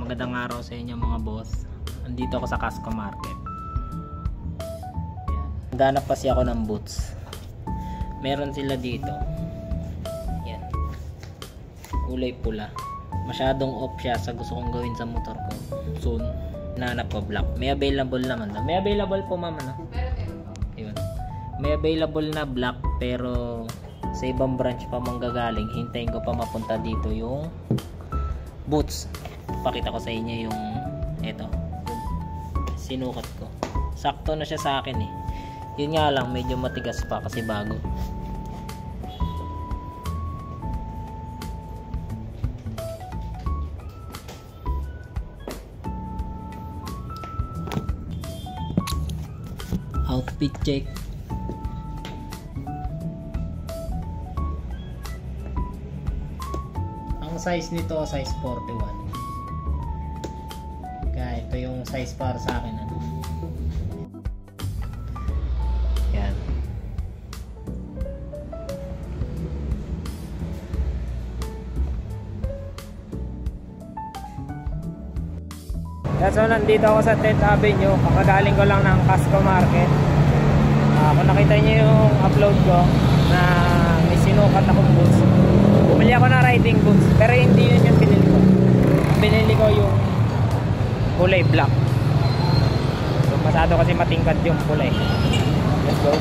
Magandang araw sa inyo mga boss. Andito ako sa Casco Market. Hanap kasi ako ng boots. Meron sila dito. Yan. Kulay pula. Masyadong off siya sa gusto kong gawin sa motor ko. Soon, hanap ko black. May available naman. May available po mama no? Ayun. May available na black pero sa ibang branch pa manggagaling. Hintayin ko pa mapunta dito yung boots. Pakita ko sa inyo yung eto. Sinukat ko. Sakto na siya sa akin eh. Yun nga lang medyo matigas pa kasi bago. Outfit check. Ang size nito size 41. Kaya ito yung size para sa akin ano. Yan. So nandito ako sa 10th Avenue. Kakagaling ko lang ng Casco Market. Kung nakita niyo yung upload ko na may sinukat akong boots, bumili ako ng riding boots pero hindi yun yung binili ko. Binili ko yung kulay black. So masyado kasi matingkad yung kulay. Let's go.